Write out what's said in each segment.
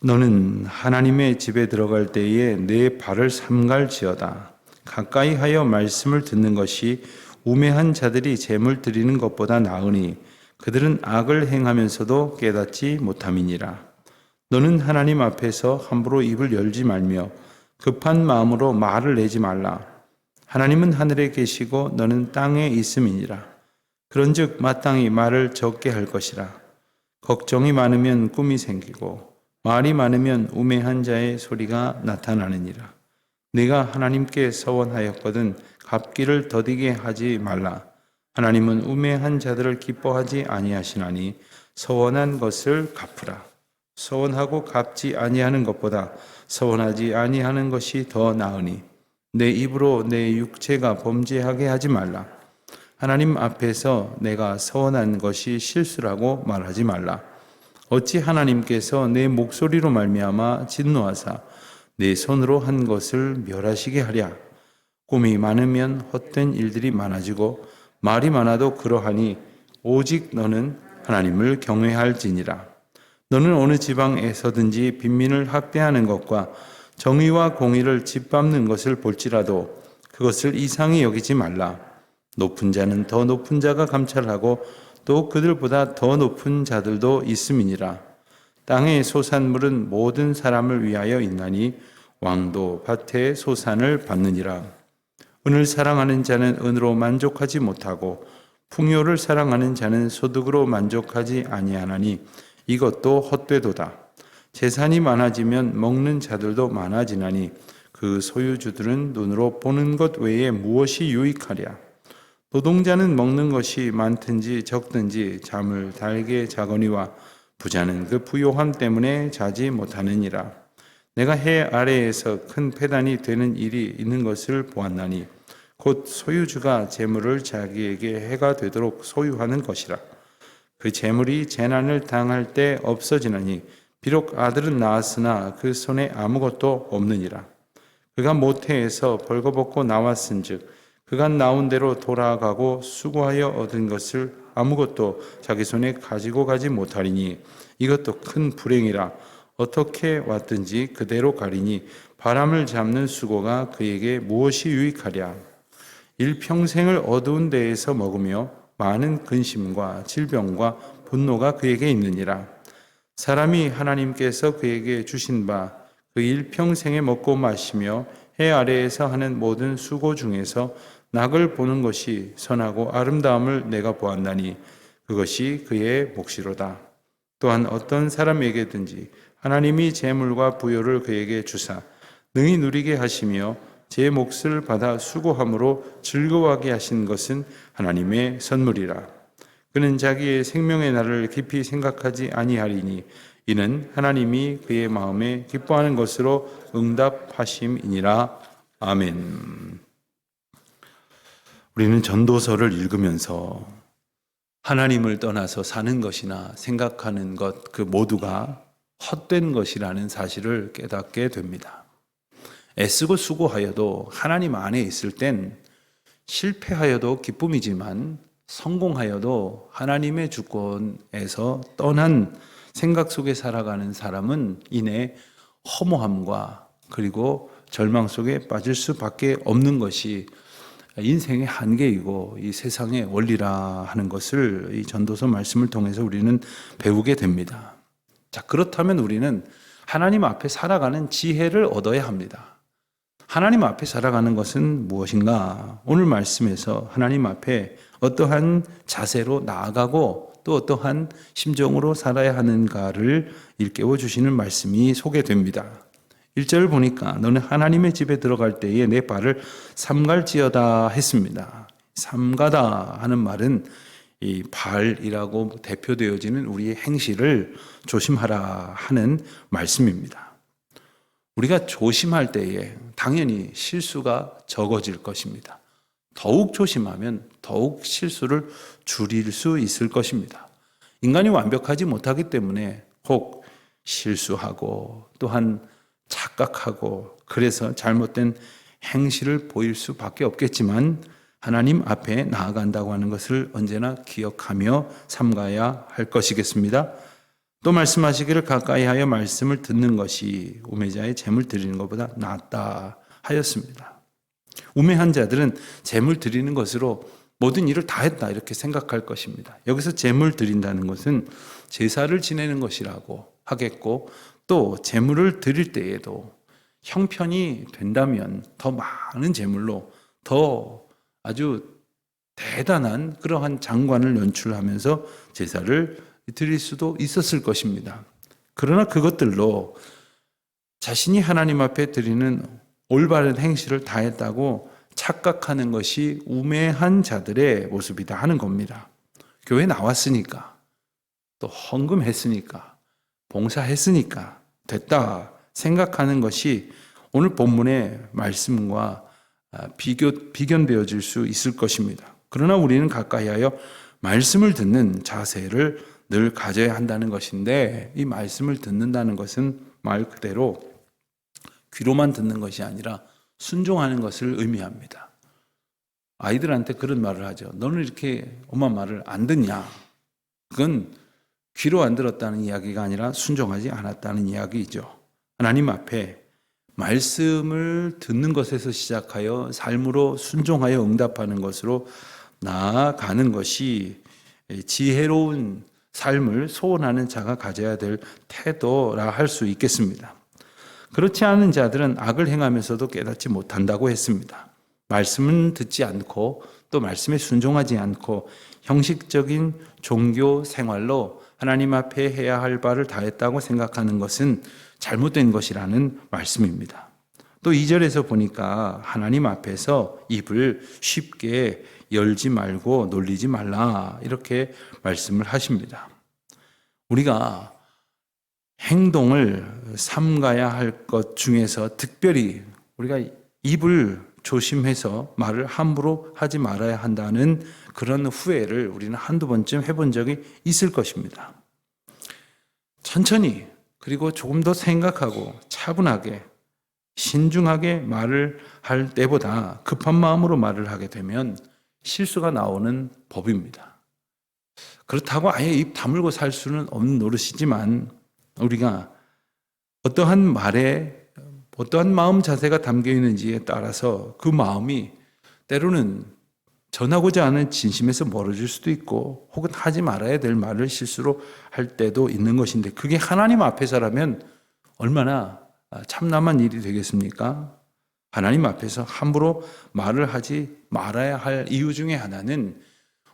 너는 하나님의 집에 들어갈 때에 내 발을 삼갈지어다. 가까이 하여 말씀을 듣는 것이 우매한 자들이 재물 드리는 것보다 나으니 그들은 악을 행하면서도 깨닫지 못함이니라. 너는 하나님 앞에서 함부로 입을 열지 말며 급한 마음으로 말을 내지 말라. 하나님은 하늘에 계시고 너는 땅에 있음이니라. 그런즉 마땅히 말을 적게 할 것이라. 걱정이 많으면 꿈이 생기고 말이 많으면 우매한 자의 소리가 나타나느니라. 네가 하나님께 서원하였거든 갚기를 더디게 하지 말라. 하나님은 우매한 자들을 기뻐하지 아니하시나니 서원한 것을 갚으라. 서원하고 갚지 아니하는 것보다 서원하지 아니하는 것이 더 나으니 내 입으로 내 육체가 범죄하게 하지 말라. 하나님 앞에서 내가 서원한 것이 실수라고 말하지 말라. 어찌 하나님께서 내 목소리로 말미암아 진노하사 내 손으로 한 것을 멸하시게 하랴. 꿈이 많으면 헛된 일들이 많아지고 말이 많아도 그러하니 오직 너는 하나님을 경외할지니라. 너는 어느 지방에서든지 빈민을 학대하는 것과 정의와 공의를 짓밟는 것을 볼지라도 그것을 이상히 여기지 말라. 높은 자는 더 높은 자가 감찰하고 또 그들보다 더 높은 자들도 있음이니라. 땅의 소산물은 모든 사람을 위하여 있나니 왕도 밭의 소산을 받느니라. 은을 사랑하는 자는 은으로 만족하지 못하고 풍요를 사랑하는 자는 소득으로 만족하지 아니하나니 이것도 헛되도다. 재산이 많아지면 먹는 자들도 많아지나니 그 소유주들은 눈으로 보는 것 외에 무엇이 유익하랴. 노동자는 먹는 것이 많든지 적든지 잠을 달게 자거니와 부자는 그 부요함 때문에 자지 못하느니라. 내가 해 아래에서 큰 패단이 되는 일이 있는 것을 보았나니 곧 소유주가 재물을 자기에게 해가 되도록 소유하는 것이라. 그 재물이 재난을 당할 때 없어지나니 비록 아들은 낳았으나 그 손에 아무것도 없느니라. 그가 모태에서 벌거벗고 나왔은즉 그가 나온 대로 돌아가고 수고하여 얻은 것을 아무것도 자기 손에 가지고 가지 못하리니 이것도 큰 불행이라. 어떻게 왔든지 그대로 가리니 바람을 잡는 수고가 그에게 무엇이 유익하랴. 일평생을 어두운 데에서 먹으며 많은 근심과 질병과 분노가 그에게 있느니라. 사람이 하나님께서 그에게 주신 바 그 일평생에 먹고 마시며 해 아래에서 하는 모든 수고 중에서 낙을 보는 것이 선하고 아름다움을 내가 보았나니 그것이 그의 몫이로다. 또한 어떤 사람에게든지 하나님이 재물과 부요를 그에게 주사 능히 누리게 하시며 제 몫을 받아 수고함으로 즐거워하게 하신 것은 하나님의 선물이라. 그는 자기의 생명의 날을 깊이 생각하지 아니하리니 이는 하나님이 그의 마음에 기뻐하는 것으로 응답하심이니라. 아멘. 우리는 전도서를 읽으면서 하나님을 떠나서 사는 것이나 생각하는 것 그 모두가 헛된 것이라는 사실을 깨닫게 됩니다. 애쓰고 수고하여도 하나님 안에 있을 땐 실패하여도 기쁨이지만 성공하여도 하나님의 주권에서 떠난 생각 속에 살아가는 사람은 이내 허무함과 그리고 절망 속에 빠질 수밖에 없는 것이 인생의 한계이고 이 세상의 원리라 하는 것을 이 전도서 말씀을 통해서 우리는 배우게 됩니다. 자, 그렇다면 우리는 하나님 앞에 살아가는 지혜를 얻어야 합니다. 하나님 앞에 살아가는 것은 무엇인가? 오늘 말씀에서 하나님 앞에 어떠한 자세로 나아가고 또 어떠한 심정으로 살아야 하는가를 일깨워 주시는 말씀이 소개됩니다. 1절을 보니까 너는 하나님의 집에 들어갈 때에 내 발을 삼갈지어다 했습니다. 삼가다 하는 말은 이 발이라고 대표되어지는 우리의 행실을 조심하라 하는 말씀입니다. 우리가 조심할 때에 당연히 실수가 적어질 것입니다. 더욱 조심하면 더욱 실수를 줄일 수 있을 것입니다. 인간이 완벽하지 못하기 때문에 혹 실수하고 또한 착각하고 그래서 잘못된 행실을 보일 수밖에 없겠지만 하나님 앞에 나아간다고 하는 것을 언제나 기억하며 삼가야 할 것이겠습니다. 또 말씀하시기를 가까이 하여 말씀을 듣는 것이 우매자의 재물 드리는 것보다 낫다 하였습니다. 우매한 자들은 재물 드리는 것으로 모든 일을 다 했다 이렇게 생각할 것입니다. 여기서 재물 드린다는 것은 제사를 지내는 것이라고 하겠고, 또 재물을 드릴 때에도 형편이 된다면 더 많은 재물로 더 아주 대단한 그러한 장관을 연출하면서 제사를 드릴 수도 있었을 것입니다. 그러나 그것들로 자신이 하나님 앞에 드리는 올바른 행실을 다했다고 착각하는 것이 우매한 자들의 모습이다 하는 겁니다. 교회 나왔으니까, 또 헌금했으니까, 봉사했으니까 됐다 생각하는 것이 오늘 본문의 말씀과 비견되어질 수 있을 것입니다. 그러나 우리는 가까이 하여 말씀을 듣는 자세를 늘 가져야 한다는 것인데, 이 말씀을 듣는다는 것은 말 그대로 귀로만 듣는 것이 아니라 순종하는 것을 의미합니다. 아이들한테 그런 말을 하죠. 너는 이렇게 엄마 말을 안 듣냐? 그건 귀로 안 들었다는 이야기가 아니라 순종하지 않았다는 이야기이죠. 하나님 앞에 말씀을 듣는 것에서 시작하여 삶으로 순종하여 응답하는 것으로 나아가는 것이 지혜로운 삶을 소원하는 자가 가져야 될 태도라 할 수 있겠습니다. 그렇지 않은 자들은 악을 행하면서도 깨닫지 못한다고 했습니다. 말씀은 듣지 않고 또 말씀에 순종하지 않고 형식적인 종교 생활로 하나님 앞에 해야 할 바를 다했다고 생각하는 것은 잘못된 것이라는 말씀입니다. 또 2절에서 보니까 하나님 앞에서 입을 쉽게 열지 말고 놀리지 말라 이렇게 말씀을 하십니다. 우리가 행동을 삼가야 할 것 중에서 특별히 우리가 입을 조심해서 말을 함부로 하지 말아야 한다는 그런 후회를 우리는 한두 번쯤 해본 적이 있을 것입니다. 천천히 그리고 조금 더 생각하고 차분하게 신중하게 말을 할 때보다 급한 마음으로 말을 하게 되면 실수가 나오는 법입니다. 그렇다고 아예 입 다물고 살 수는 없는 노릇이지만 우리가 어떠한 말에 어떠한 마음 자세가 담겨 있는지에 따라서 그 마음이 때로는 전하고자 하는 진심에서 멀어질 수도 있고 혹은 하지 말아야 될 말을 실수로 할 때도 있는 것인데, 그게 하나님 앞에서라면 얼마나 참남한 일이 되겠습니까? 하나님 앞에서 함부로 말을 하지 말아야 할 이유 중에 하나는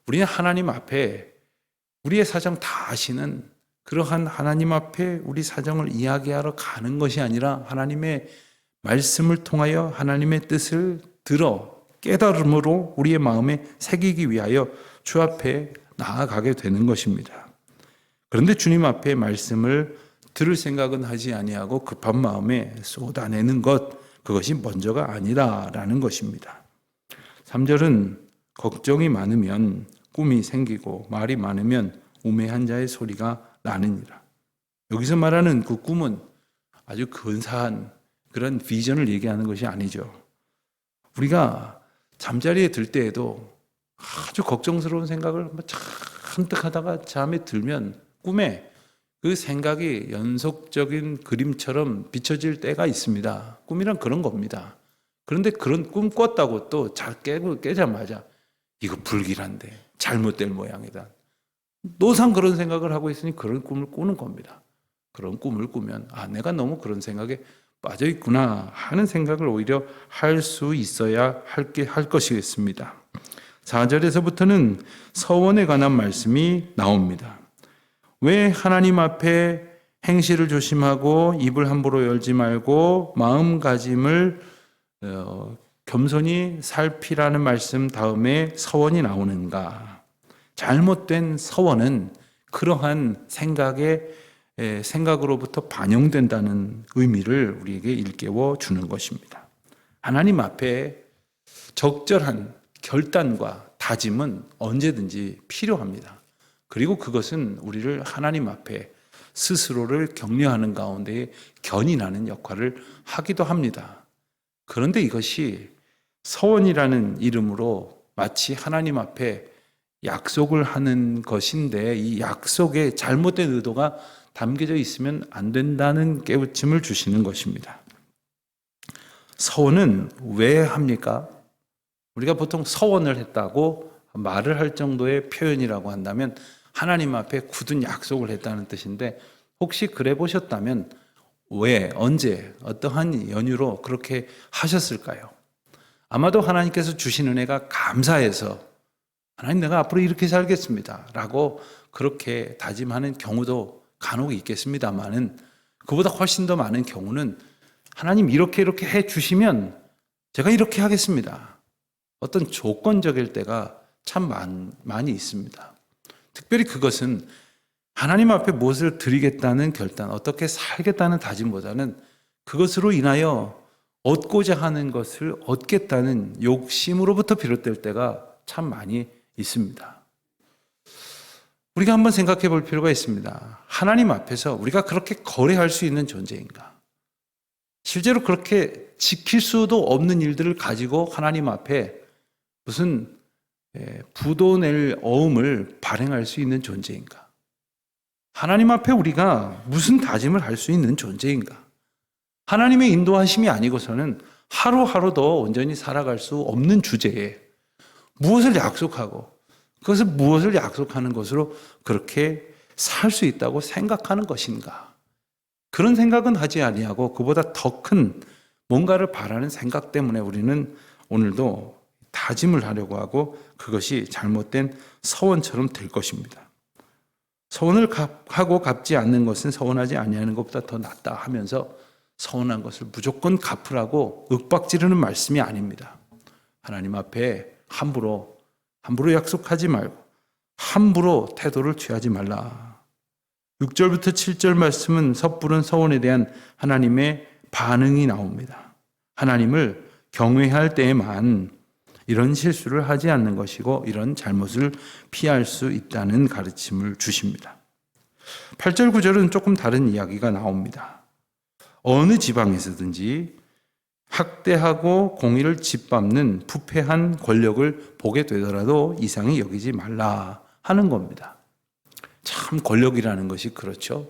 우리는 하나님 앞에 우리의 사정 다 아시는 그러한 하나님 앞에 우리 사정을 이야기하러 가는 것이 아니라 하나님의 말씀을 통하여 하나님의 뜻을 들어 깨달음으로 우리의 마음에 새기기 위하여 주 앞에 나아가게 되는 것입니다. 그런데 주님 앞에 말씀을 들을 생각은 하지 아니하고 급한 마음에 쏟아내는 것, 그것이 먼저가 아니다라는 것입니다. 3절은 걱정이 많으면 꿈이 생기고 말이 많으면 우매한 자의 소리가 나느니라. 여기서 말하는 그 꿈은 아주 근사한 그런 비전을 얘기하는 것이 아니죠. 우리가 잠자리에 들 때에도 아주 걱정스러운 생각을 잔뜩 하다가 잠에 들면 꿈에 그 생각이 연속적인 그림처럼 비춰질 때가 있습니다. 꿈이란 그런 겁니다. 그런데 그런 꿈 꿨다고 또 잘 깨자마자 이거 불길한데 잘못될 모양이다. 노상 그런 생각을 하고 있으니 그런 꿈을 꾸는 겁니다. 그런 꿈을 꾸면 내가 너무 그런 생각에 빠져 있구나 하는 생각을 오히려 할 수 있어야 할 것이겠습니다. 4절에서부터는 서원에 관한 말씀이 나옵니다. 왜 하나님 앞에 행실을 조심하고 입을 함부로 열지 말고 마음가짐을 겸손히 살피라는 말씀 다음에 서원이 나오는가? 잘못된 서원은 그러한 생각으로부터 반영된다는 의미를 우리에게 일깨워 주는 것입니다. 하나님 앞에 적절한 결단과 다짐은 언제든지 필요합니다. 그리고 그것은 우리를 하나님 앞에 스스로를 격려하는 가운데 견인하는 역할을 하기도 합니다. 그런데 이것이 서원이라는 이름으로 마치 하나님 앞에 약속을 하는 것인데 이 약속에 잘못된 의도가 담겨져 있으면 안 된다는 깨우침을 주시는 것입니다. 서원은 왜 합니까? 우리가 보통 서원을 했다고 말을 할 정도의 표현이라고 한다면 하나님 앞에 굳은 약속을 했다는 뜻인데, 혹시 그래 보셨다면 왜, 언제, 어떠한 연유로 그렇게 하셨을까요? 아마도 하나님께서 주신 은혜가 감사해서 하나님, 내가 앞으로 이렇게 살겠습니다 라고 그렇게 다짐하는 경우도 간혹 있겠습니다만은, 그보다 훨씬 더 많은 경우는 하나님 이렇게 해 주시면 제가 이렇게 하겠습니다, 어떤 조건적일 때가 참 많이 있습니다. 특별히 그것은 하나님 앞에 무엇을 드리겠다는 결단, 어떻게 살겠다는 다짐보다는 그것으로 인하여 얻고자 하는 것을 얻겠다는 욕심으로부터 비롯될 때가 참 많이 있습니다. 우리가 한번 생각해 볼 필요가 있습니다. 하나님 앞에서 우리가 그렇게 거래할 수 있는 존재인가? 실제로 그렇게 지킬 수도 없는 일들을 가지고 하나님 앞에 무슨 부도 낼 어음을 발행할 수 있는 존재인가? 하나님 앞에 우리가 무슨 다짐을 할 수 있는 존재인가? 하나님의 인도하심이 아니고서는 하루하루도 온전히 살아갈 수 없는 주제에 무엇을 약속하고 그것을 무엇을 약속하는 것으로 그렇게 살 수 있다고 생각하는 것인가? 그런 생각은 하지 아니하고 그보다 더 큰 뭔가를 바라는 생각 때문에 우리는 오늘도 다짐을 하려고 하고, 그것이 잘못된 서원처럼 될 것입니다. 서원을 하고 갚지 않는 것은 서원하지 아니하는 것보다 더 낫다 하면서 서원한 것을 무조건 갚으라고 윽박지르는 말씀이 아닙니다. 하나님 앞에 함부로 약속하지 말고 함부로 태도를 취하지 말라. 6절부터 7절 말씀은 섣부른 서원에 대한 하나님의 반응이 나옵니다. 하나님을 경외할 때에만 이런 실수를 하지 않는 것이고 이런 잘못을 피할 수 있다는 가르침을 주십니다. 8절 9절은 조금 다른 이야기가 나옵니다. 어느 지방에서든지 학대하고 공의를 짓밟는 부패한 권력을 보게 되더라도 이상히 여기지 말라 하는 겁니다. 참 권력이라는 것이 그렇죠.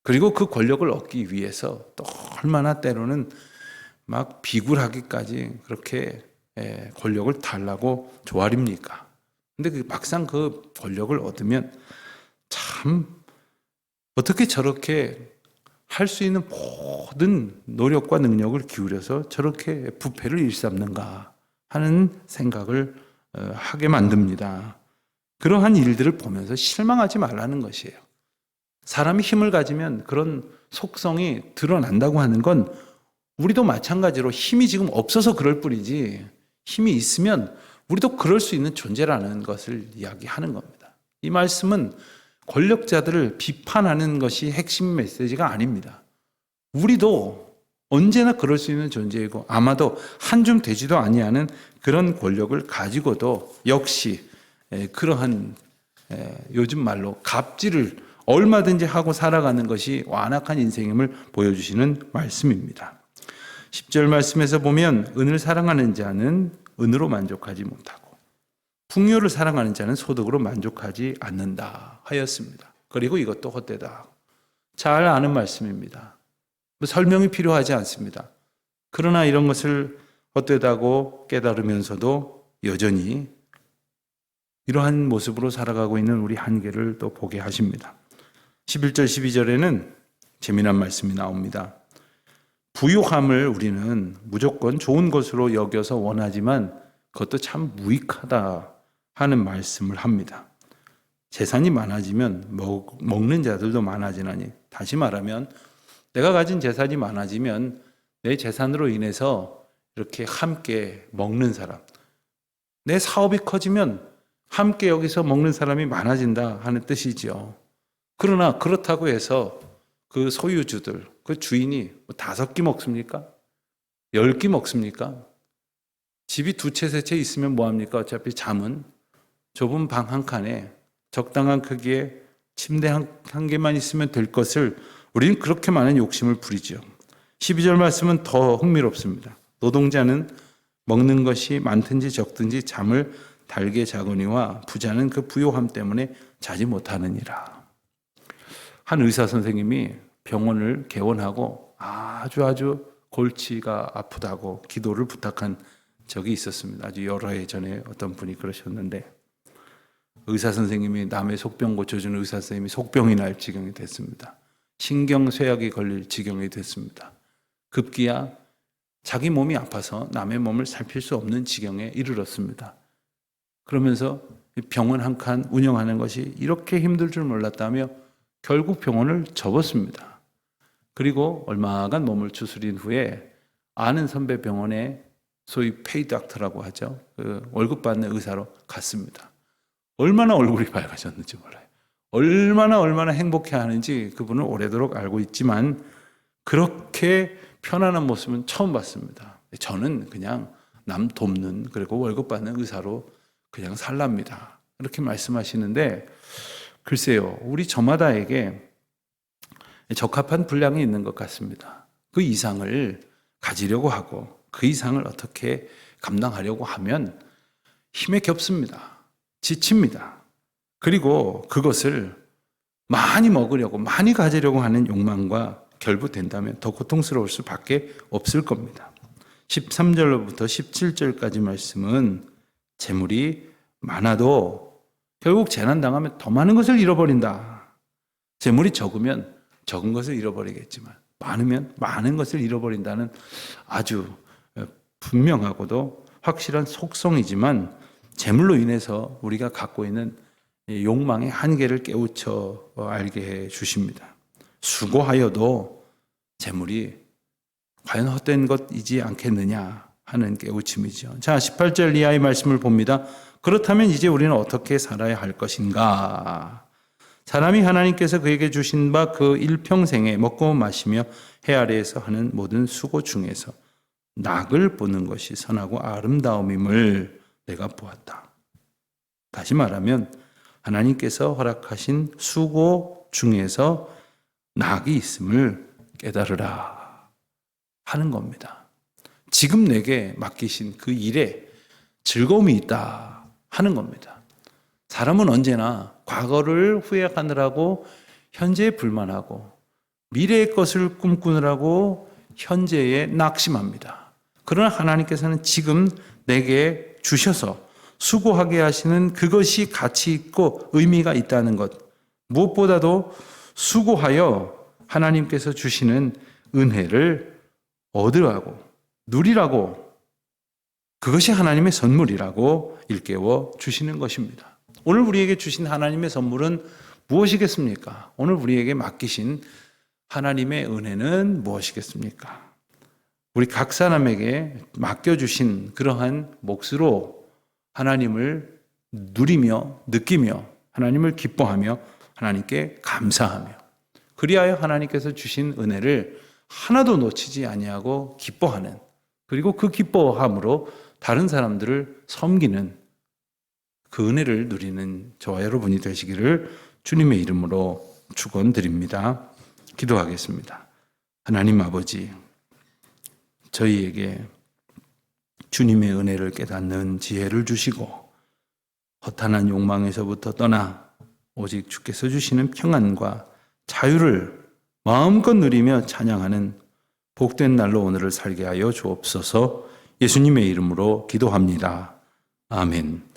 그리고 그 권력을 얻기 위해서 또 얼마나 때로는 막 비굴하기까지 그렇게 권력을 달라고 조아립니까? 근데 막상 그 권력을 얻으면 참 어떻게 저렇게 할 수 있는 모든 노력과 능력을 기울여서 저렇게 부패를 일삼는가 하는 생각을 하게 만듭니다. 그러한 일들을 보면서 실망하지 말라는 것이에요. 사람이 힘을 가지면 그런 속성이 드러난다고 하는 건 우리도 마찬가지로 힘이 지금 없어서 그럴 뿐이지, 힘이 있으면 우리도 그럴 수 있는 존재라는 것을 이야기하는 겁니다. 이 말씀은 권력자들을 비판하는 것이 핵심 메시지가 아닙니다. 우리도 언제나 그럴 수 있는 존재이고 아마도 한줌 되지도 아니하는 그런 권력을 가지고도 역시 그러한 요즘 말로 갑질을 얼마든지 하고 살아가는 것이 완악한 인생임을 보여주시는 말씀입니다. 10절 말씀에서 보면 은을 사랑하는 자는 은으로 만족하지 못하고 풍요를 사랑하는 자는 소득으로 만족하지 않는다 하였습니다. 그리고 이것도 헛되다. 잘 아는 말씀입니다. 설명이 필요하지 않습니다. 그러나 이런 것을 헛되다고 깨달으면서도 여전히 이러한 모습으로 살아가고 있는 우리 한계를 또 보게 하십니다. 11절 12절에는 재미난 말씀이 나옵니다. 부유함을 우리는 무조건 좋은 것으로 여겨서 원하지만 그것도 참 무익하다 하는 말씀을 합니다. 재산이 많아지면 먹는 자들도 많아지나니, 다시 말하면 내가 가진 재산이 많아지면 내 재산으로 인해서 이렇게 함께 먹는 사람, 내 사업이 커지면 함께 여기서 먹는 사람이 많아진다 하는 뜻이죠. 그러나 그렇다고 해서 그 소유주들, 그 주인이 5끼 먹습니까? 10끼 먹습니까? 집이 2채, 3채 있으면 뭐합니까? 어차피 잠은 좁은 방 한 칸에 적당한 크기의 침대 한 개만 있으면 될 것을 우리는 그렇게 많은 욕심을 부리죠. 12절 말씀은 더 흥미롭습니다. 노동자는 먹는 것이 많든지 적든지 잠을 달게 자거니와 부자는 그 부요함 때문에 자지 못하느니라. 한 의사 선생님이 병원을 개원하고 아주 골치가 아프다고 기도를 부탁한 적이 있었습니다. 아주 여러 해 전에 어떤 분이 그러셨는데, 의사 선생님이 남의 속병 고쳐주는 의사 선생님이 속병이 날 지경이 됐습니다. 신경쇠약이 걸릴 지경이 됐습니다. 급기야 자기 몸이 아파서 남의 몸을 살필 수 없는 지경에 이르렀습니다. 그러면서 병원 한 칸 운영하는 것이 이렇게 힘들 줄 몰랐다며 결국 병원을 접었습니다. 그리고 얼마간 몸을 추스린 후에 아는 선배 병원에 소위 페이 닥터라고 하죠. 그 월급 받는 의사로 갔습니다. 얼마나 얼굴이 밝아졌는지 몰라요. 얼마나 행복해하는지 그분은 오래도록 알고 있지만 그렇게 편안한 모습은 처음 봤습니다. 저는 그냥 남 돕는, 그리고 월급 받는 의사로 그냥 살랍니다. 이렇게 말씀하시는데, 글쎄요, 우리 저마다에게 적합한 분량이 있는 것 같습니다. 그 이상을 가지려고 하고 그 이상을 어떻게 감당하려고 하면 힘에 겹습니다. 지칩니다. 그리고 그것을 많이 먹으려고, 많이 가지려고 하는 욕망과 결부된다면 더 고통스러울 수밖에 없을 겁니다. 13절로부터 17절까지 말씀은 재물이 많아도 결국 재난당하면 더 많은 것을 잃어버린다. 재물이 적으면 적은 것을 잃어버리겠지만 많으면 많은 것을 잃어버린다는 아주 분명하고도 확실한 속성이지만, 재물로 인해서 우리가 갖고 있는 욕망의 한계를 깨우쳐 알게 해 주십니다. 수고하여도 재물이 과연 헛된 것이지 않겠느냐 하는 깨우침이죠. 자, 18절 이하의 말씀을 봅니다. 그렇다면 이제 우리는 어떻게 살아야 할 것인가? 사람이 하나님께서 그에게 주신 바 그 일평생에 먹고 마시며 해 아래에서 하는 모든 수고 중에서 낙을 보는 것이 선하고 아름다움임을 내가 보았다. 다시 말하면 하나님께서 허락하신 수고 중에서 낙이 있음을 깨달으라 하는 겁니다. 지금 내게 맡기신 그 일에 즐거움이 있다 하는 겁니다. 사람은 언제나 과거를 후회하느라고 현재에 불만하고 미래의 것을 꿈꾸느라고 현재에 낙심합니다. 그러나 하나님께서는 지금 내게 주셔서 수고하게 하시는 그것이 가치 있고 의미가 있다는 것, 무엇보다도 수고하여 하나님께서 주시는 은혜를 얻으라고, 누리라고, 그것이 하나님의 선물이라고 일깨워 주시는 것입니다. 오늘 우리에게 주신 하나님의 선물은 무엇이겠습니까? 오늘 우리에게 맡기신 하나님의 은혜는 무엇이겠습니까? 우리 각 사람에게 맡겨주신 그러한 몫으로 하나님을 누리며 느끼며 하나님을 기뻐하며 하나님께 감사하며, 그리하여 하나님께서 주신 은혜를 하나도 놓치지 아니하고 기뻐하는, 그리고 그 기뻐함으로 다른 사람들을 섬기는 그 은혜를 누리는 저와 여러분이 되시기를 주님의 이름으로 축원드립니다. 기도하겠습니다. 하나님 아버지, 저희에게 주님의 은혜를 깨닫는 지혜를 주시고 허탄한 욕망에서부터 떠나 오직 주께서 주시는 평안과 자유를 마음껏 누리며 찬양하는 복된 날로 오늘을 살게 하여 주옵소서. 예수님의 이름으로 기도합니다. 아멘.